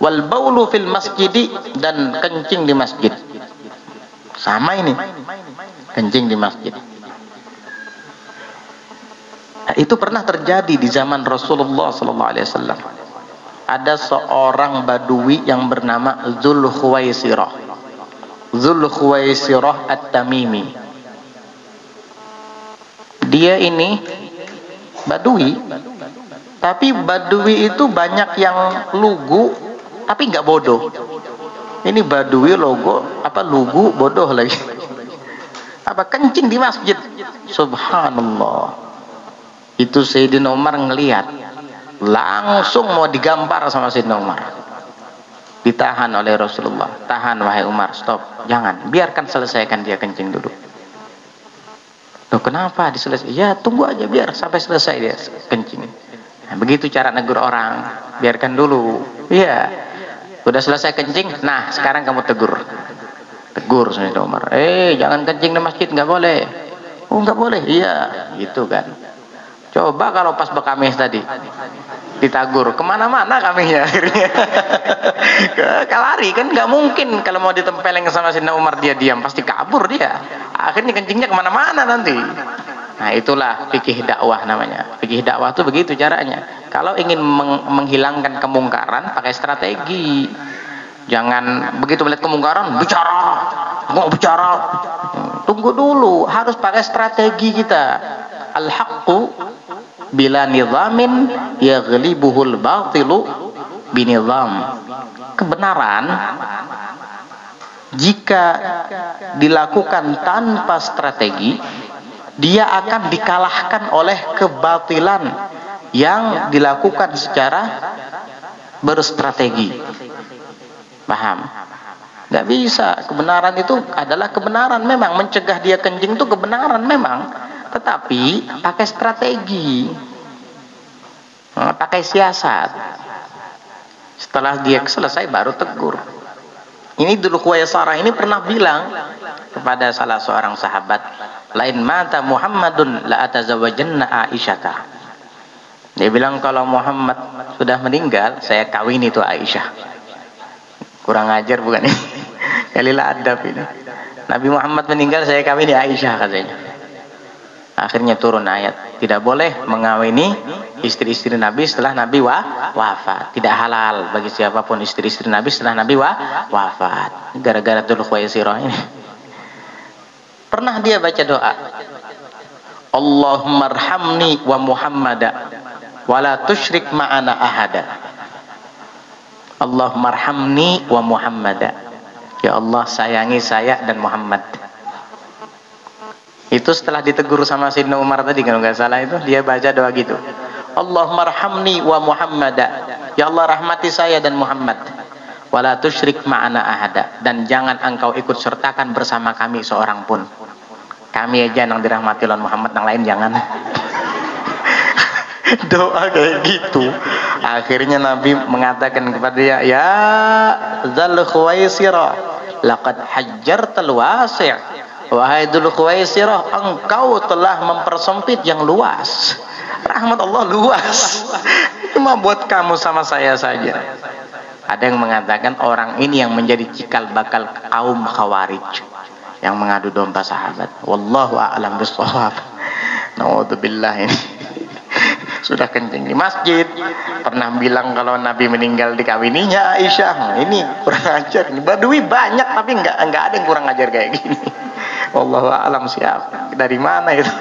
Wal baulu fil masjidi, dan kencing di masjid. Sama ini. Kencing di masjid. Nah, itu pernah terjadi di zaman Rasulullah SAW. Ada seorang badui yang bernama Dzulkhuwaisirah. Dzulkhuwaisirah At-Tamimi. Dia ini badui, tapi badui itu banyak yang lugu, tapi nggak bodoh. Ini badui lugu, bodoh lagi. Kencing di masjid. Subhanallah. Itu Sayyidina Umar ngelihat, langsung mau digampar sama Sayyidina Umar. Ditahan oleh Rasulullah. Tahan wahai Umar, stop, jangan, biarkan selesaikan dia kencing dulu. Loh, kenapa diselesaikan? Ya tunggu aja, biar sampai selesai dia kencing. Nah, begitu cara negur orang, biarkan dulu. Iya, udah selesai kencing, nah sekarang kamu tegur Sayyidina Umar. Jangan kencing di masjid, nggak boleh. Oh nggak boleh? Iya, gitu kan. Coba kalau pas bekamis tadi ditagur, kemana-mana kaminya akhirnya. Kalari kan, nggak mungkin kalau mau ditempeleng sama Sayyidina Umar dia diam, pasti kabur dia. Akhirnya kencingnya kemana-mana nanti. Nah itulah fikih dakwah namanya. Fikih dakwah itu begitu caranya. Kalau ingin menghilangkan kemungkaran, pakai strategi. Jangan begitu melihat kemungkaran mau bicara. Tunggu dulu, harus pakai strategi kita. Al-haqqu bila nizamin yaghlibuhul batilu binizam. Kebenaran jika dilakukan tanpa strategi, dia akan dikalahkan oleh kebatilan yang dilakukan secara berstrategi. Paham? Gak bisa. Kebenaran itu adalah kebenaran memang. Mencegah dia kencing itu kebenaran memang, tetapi pakai strategi, pakai siasat. Setelah dia selesai baru tegur. Ini Dzulkhuwaisirah ini pernah bilang kepada salah seorang sahabat, lain mata Muhammadun la atazawajanna Aisyata. Dia bilang kalau Muhammad sudah meninggal, saya kawin itu Aisyah. Kurang ajar bukan ini? Kalilah adab ini. Nabi Muhammad meninggal, saya kawini Aisyah katanya. Akhirnya turun ayat, tidak boleh mengawini istri-istri Nabi setelah Nabi wafat. Tidak halal bagi siapapun istri-istri Nabi setelah Nabi wafat. Gara-gara Dzulkhuwaisirah ini. Pernah dia baca doa, Allahumma arhamni wa Muhammada wa la tusyrik ma'ana ahada. Allahumma arhamni wa Muhammada. Ya Allah, sayangi saya dan Muhammad. Itu setelah ditegur sama Sayyidina Umar tadi kalau nggak salah, itu dia baca doa gitu, Allahumma arhamni wa Muhammada. Ya Allah, rahmati saya dan Muhammad. Wala tusyrik ma'ana ahada, dan jangan engkau ikut sertakan bersama kami seorang pun. Kami aja yang dirahmati oleh Muhammad, yang lain jangan. Doa kayak gitu. Akhirnya Nabi mengatakan kepada dia, ya Dzulkhuwaisirah, laqad hajjartal wasi'. Wahai Dzulkhuwaisirah, engkau telah mempersempit yang luas. Rahmat Allah luas, cuma buat kamu sama saya saja. Ada yang mengatakan orang ini yang menjadi cikal bakal kaum Khawarij yang mengadu domba sahabat. Wallahu a'lam bishawab. Naudzubillah ini. Sudah kencing di masjid, pernah bilang kalau Nabi meninggal dikawininya Aisyah. Ini kurang ajar. Ini badui banyak tapi enggak ada yang kurang ajar kayak gini. Wallahu a'lam siapa. Dari mana itu?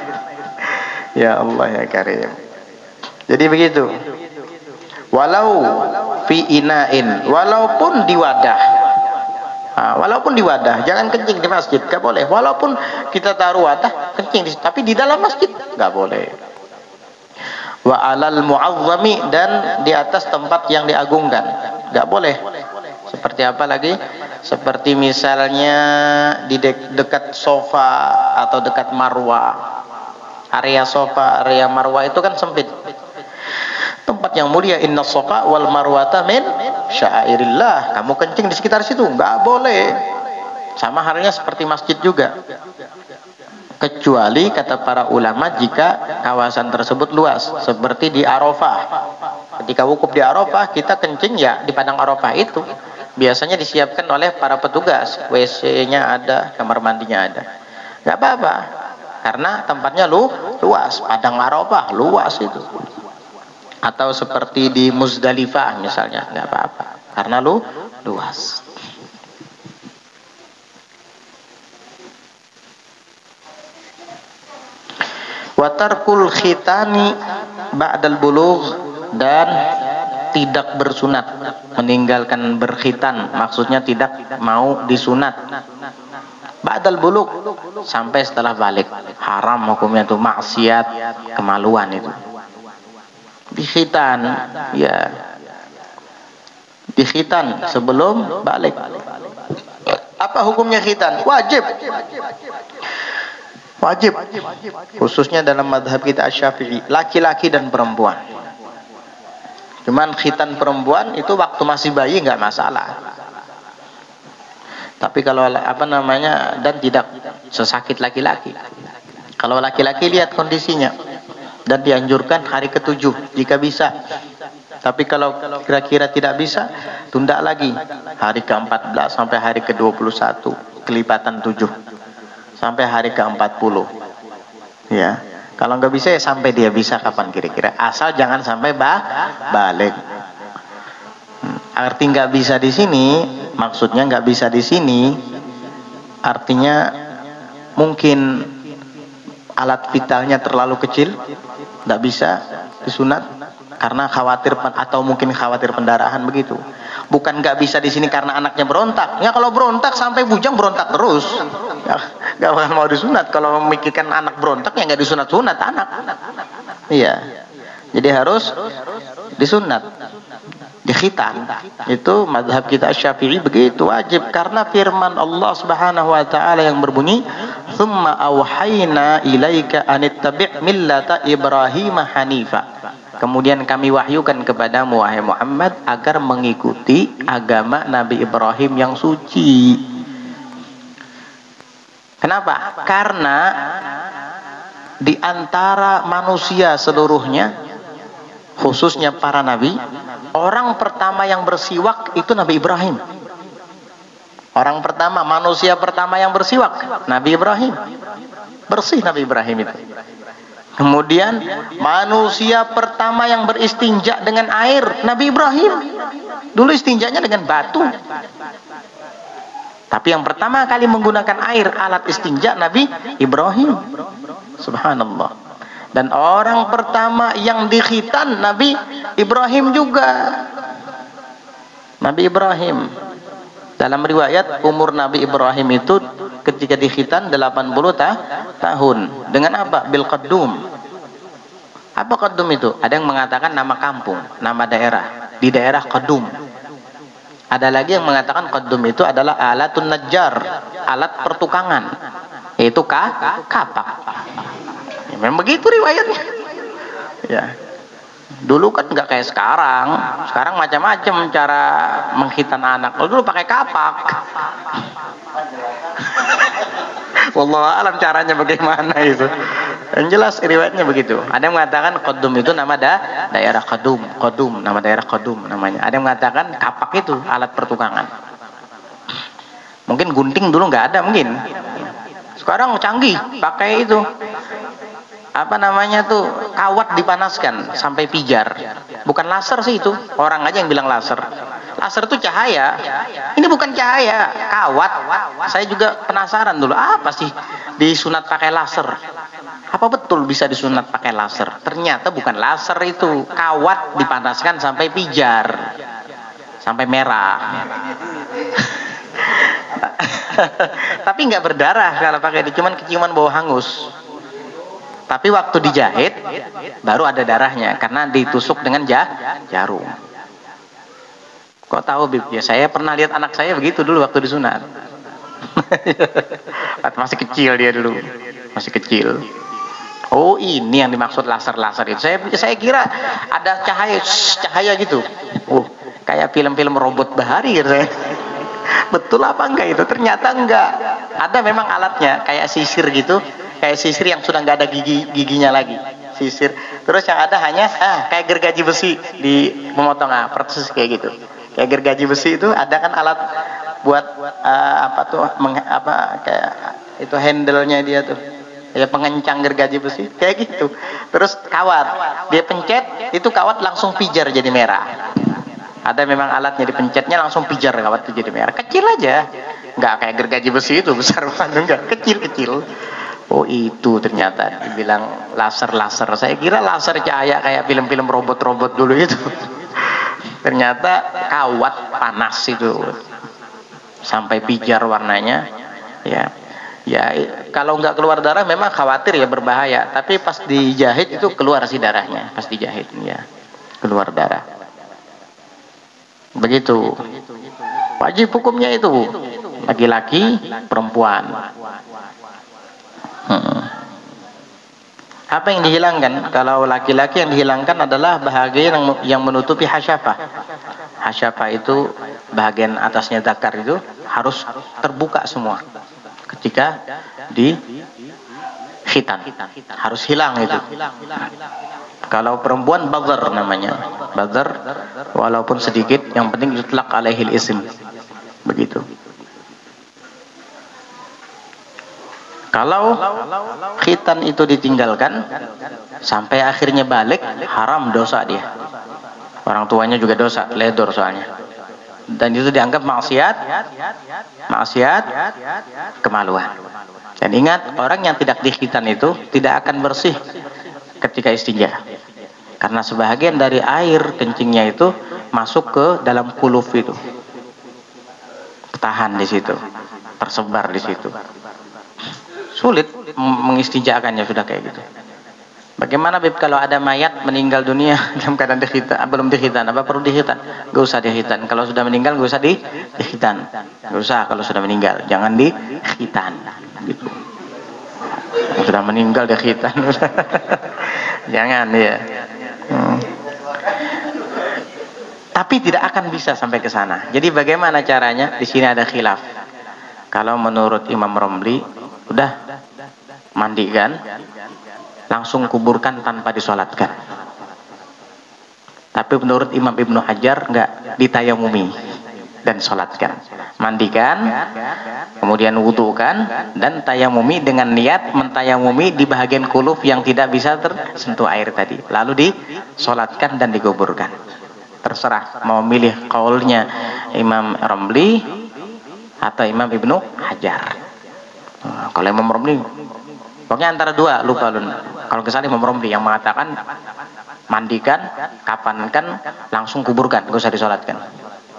Ya Allah ya Karim. Jadi begitu. Walau fi ina'in, walaupun di wadah. Walaupun di wadah, jangan kencing di masjid, enggak boleh. Walaupun kita taruh wadah, kencing tapi di dalam masjid enggak boleh. Wa alal mu'azzami, dan di atas tempat yang diagungkan, enggak boleh. Seperti apa lagi? Seperti misalnya di dekat sofa atau dekat marwah. Area sofa, area marwah itu kan sempit. Tempat yang mulia, inna safa wal marwata min sya'airillah. Kamu kencing di sekitar situ nggak boleh. Sama halnya seperti masjid juga. Kecuali kata para ulama jika kawasan tersebut luas, seperti di Arafah. Ketika wukuf di Arafah, kita kencing ya di padang Arafah itu. Biasanya disiapkan oleh para petugas, WC-nya ada, kamar mandinya ada. Nggak apa-apa, karena tempatnya luas, padang Arafah luas itu. Atau seperti di Muzdalifah misalnya, nggak apa-apa, karena luas. Watarkul khitani ba'dal bulugh, dan tidak bersunat, meninggalkan berkhitan, maksudnya tidak mau disunat. Ba'dal bulugh, sampai setelah balik, haram hukumnya itu, maksiat, kemaluan itu. Dikhitan, ya, dikhitan sebelum balik. Apa hukumnya khitan? Wajib. Wajib, khususnya dalam madhab kita Asy-Syafi'i, laki-laki dan perempuan. Cuman khitan perempuan itu waktu masih bayi nggak masalah. Tapi kalau apa namanya, dan tidak sesakit laki-laki. Kalau laki-laki lihat kondisinya, dan dianjurkan hari ke-7 jika bisa. Tapi kalau kira-kira tidak bisa, tunda lagi hari ke-14 sampai hari ke-21, kelipatan 7 sampai hari ke-40. Ya, kalau nggak bisa ya sampai dia bisa kapan kira-kira, asal jangan sampai balik. Arti nggak bisa di sini, maksudnya nggak bisa di sini, artinya mungkin alat vitalnya terlalu kecil, nggak bisa disunat karena khawatir, atau mungkin khawatir pendarahan begitu. Bukan nggak bisa di sini karena anaknya berontak. Ya kalau berontak sampai bujang berontak terus, ya, nggak bakal mau disunat. Kalau memikirkan anak berontak ya nggak disunat-sunat anak. Iya, jadi harus disunat, dikhitan. Itu mazhab kita Syafi'i begitu, wajib, karena firman Allah Subhanahu wa taala yang berbunyi, "Tsumma auhayna ilaika anittabi' millata Ibrahim hanifa." Kemudian kami wahyukan kepadamu wahai Muhammad agar mengikuti agama Nabi Ibrahim yang suci. Kenapa? Karena di antara manusia seluruhnya, khususnya para nabi, orang pertama yang bersiwak itu Nabi Ibrahim. Orang pertama, manusia pertama yang bersiwak Nabi Ibrahim. Bersih Nabi Ibrahim itu. Kemudian manusia pertama yang beristinja dengan air Nabi Ibrahim. Dulu istinjanya dengan batu. Tapi yang pertama kali menggunakan air, alat istinja, Nabi Ibrahim. Subhanallah. Dan orang pertama yang dikhitan Nabi Ibrahim juga. Nabi Ibrahim. Dalam riwayat umur Nabi Ibrahim itu ketika dikhitan 80 tahun. Dengan apa? Bil qaddum. Apa qaddum itu? Ada yang mengatakan nama kampung, nama daerah. Di daerah Qaddum. Ada lagi yang mengatakan qaddum itu adalah alatun najjar, alat pertukangan. Yaitu kapak. Ya, memang begitu riwayatnya. Ya. Dulu kan nggak kayak sekarang. Sekarang macam-macam cara menghitan anak. Kalau dulu pakai kapak. Wallahu alam caranya bagaimana itu. Yang jelas riwayatnya begitu. Ada yang mengatakan Qaddum itu nama daerah Qaddum, nama daerah Qaddum namanya. Ada yang mengatakan kapak itu alat pertukangan. Mungkin gunting dulu nggak ada mungkin. Sekarang canggih, pakai itu. Apa namanya tuh, kawat dipanaskan sampai pijar. Bukan laser sih itu, orang aja yang bilang laser. Laser itu cahaya, ini bukan cahaya, kawat. Saya juga penasaran dulu, apa sih disunat pakai laser? Apa betul bisa disunat pakai laser? Ternyata bukan laser itu, kawat dipanaskan sampai pijar, sampai merah. Tapi nggak berdarah kalau pakai itu, cuman keciuman bau hangus. Tapi waktu dijahit baru ada darahnya karena ditusuk dengan jarum. Kok tahu Bib? Ya saya pernah lihat anak saya begitu dulu waktu disunat. Masih kecil dia dulu, masih kecil. Oh, ini yang dimaksud laser-laser itu. Saya kira ada cahaya gitu. Oh, kayak film-film robot bahari gitu saya. Betul apa enggak itu? Ternyata enggak. Ada memang alatnya, kayak sisir gitu, kayak sisir yang sudah enggak ada giginya lagi. Sisir. Terus yang ada hanya kayak gergaji besi di memotong persis kayak gitu. Kayak gergaji besi itu ada kan alat buat kayak itu handle-nya dia tuh. Ya pengencang gergaji besi kayak gitu. Terus kawat, dia pencet itu kawat langsung pijar jadi merah. Ada memang alatnya, dipencetnya langsung pijar kawat itu jadi merah. Kecil aja, nggak kayak gergaji besi itu besar banget, enggak, kecil-kecil. Oh itu ternyata dibilang laser-laser. Saya kira laser cahaya kayak film-film robot-robot dulu itu. Ternyata kawat panas itu sampai pijar warnanya. Ya kalau nggak keluar darah memang khawatir ya, berbahaya. Tapi pas dijahit itu keluar sih darahnya. Pas dijahit ya keluar darah. Begitu. Wajib hukumnya itu laki-laki, perempuan. Apa yang dihilangkan? Kalau laki-laki yang dihilangkan adalah bahagian yang menutupi hasyafah. Hasyafah itu bagian atasnya zakar itu harus terbuka semua. Ketika di khitan harus hilang itu. Kalau perempuan badar namanya, badar walaupun sedikit, yang penting yutlaq alaihil ism. Begitu. Kalau khitan itu ditinggalkan sampai akhirnya balik, haram, dosa dia. Orang tuanya juga dosa, ledor soalnya. Dan itu dianggap maksiat kemaluan. Dan ingat, orang yang tidak dikhitan itu tidak akan bersih ketika istinja, karena sebahagian dari air kencingnya itu masuk ke dalam kuluf itu, tahan di situ, tersebar di situ, sulit mengistinjakannya sudah kayak gitu. Bagaimana Bib kalau ada mayat meninggal dunia dalam keadaan dikhitan, belum dikhitan, apa perlu dikhitan? Gak usah dikhitan. Kalau sudah meninggal gak usah dikhitan. Gak usah kalau sudah meninggal, jangan dikhitan. Gitu. Sudah meninggal dikhitan. Jangan ya. Tapi tidak akan bisa sampai ke sana. Jadi bagaimana caranya? Di sini ada khilaf. Kalau menurut Imam Romli, udah mandikan, langsung kuburkan tanpa disolatkan. Tapi menurut Imam Ibnu Hajar enggak, ditayamumi dan solatkan. Mandikan, kemudian wudukan, dan tayamumi dengan niat mentayamumi di bagian kuluf yang tidak bisa tersentuh air tadi. Lalu disolatkan dan dikuburkan. Terserah mau milih qaulnya Imam Romli atau Imam Ibnu Hajar. Kalau Imam Romli pokoknya antara dua, lupa lun. Kalau kesannya Imam Romli yang mengatakan mandikan, kapankan, langsung kuburkan, gak usah disolatkan.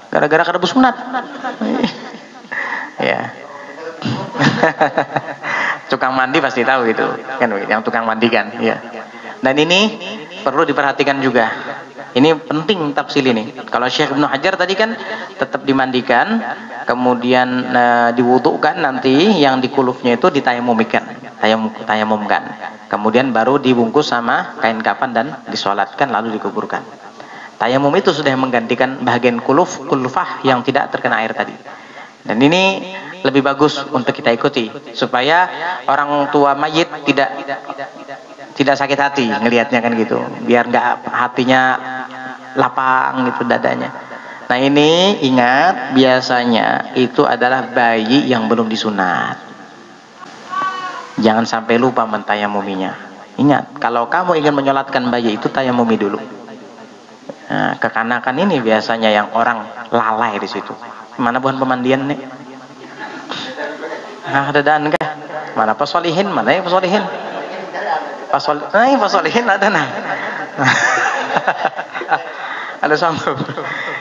Gara-gara kada bersunat. Ya. Tukang mandi pasti tahu itu, kan yang tukang mandikan, ya. Dan ini perlu diperhatikan juga. Ini penting tafsil ini. Kalau Syekh Ibnu Hajar tadi kan tetap dimandikan, kemudian diwudukan, nanti yang di kulufnya itu ditayamumikan, tayamumkan. Kemudian baru dibungkus sama kain kafan dan disolatkan lalu dikuburkan. Tayamum itu sudah menggantikan bagian kulufah yang tidak terkena air tadi. Dan ini lebih bagus untuk kita ikuti supaya orang tua mayit tidak sakit hati ngelihatnya kan gitu, biar nggak hatinya lapang gitu dadanya. Nah ini ingat, biasanya itu adalah bayi yang belum disunat. Jangan sampai lupa mentayamuminya. Ingat, kalau kamu ingin menyolatkan bayi itu tayamumi dulu. Nah, kekanakan ini biasanya yang orang lalai di situ. Mana bukan pemandian nih? Nah, ada dan kah? Mana pasolihin? Mana yang pasolihin? Pasolihin ada nah. Ada sambung.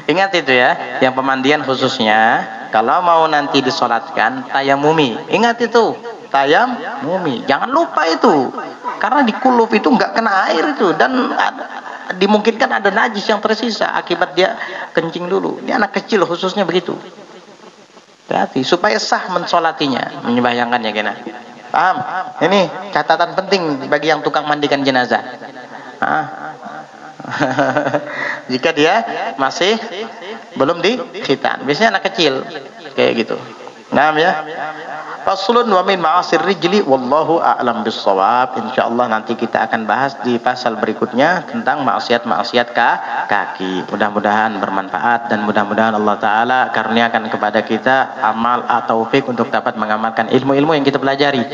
Ingat itu ya, yang pemandian khususnya, kalau mau nanti disolatkan tayamumi. Ingat itu, tayamumi. Jangan lupa itu, karena di kuluf itu nggak kena air itu, dan dimungkinkan ada najis yang tersisa akibat dia kencing dulu. Ini anak kecil khususnya begitu. Hati supaya sah mensolatinya, menyembahyangkannya kena. Paham? Ini catatan penting bagi yang tukang mandikan jenazah. Jika dia masih belum di khitan, biasanya anak kecil kayak gitu. Nah ya. Faslun wa min ma'asir rijli wallahu a'lam bissawab. Insyaallah nanti kita akan bahas di pasal berikutnya tentang maksiat-maksiat kaki. Mudah-mudahan bermanfaat dan mudah-mudahan Allah taala karuniakan kepada kita amal atau taufik untuk dapat mengamalkan ilmu-ilmu yang kita pelajari.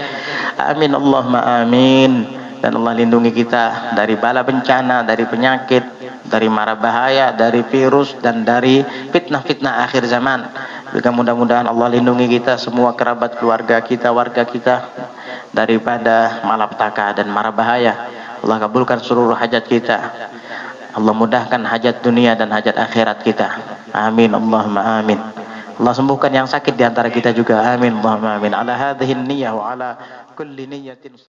Amin Allahumma amin. Dan Allah lindungi kita dari bala bencana, dari penyakit, dari mara bahaya, dari virus dan dari fitnah-fitnah akhir zaman. Juga mudah-mudahan Allah lindungi kita semua, kerabat keluarga kita, warga kita daripada malapetaka dan mara bahaya. Allah kabulkan seluruh hajat kita. Allah mudahkan hajat dunia dan hajat akhirat kita. Amin Allahumma amin. Allah sembuhkan yang sakit di antara kita juga. Amin Allahumma amin. Ala hadhihi niyyah wa ala kulli niyyatin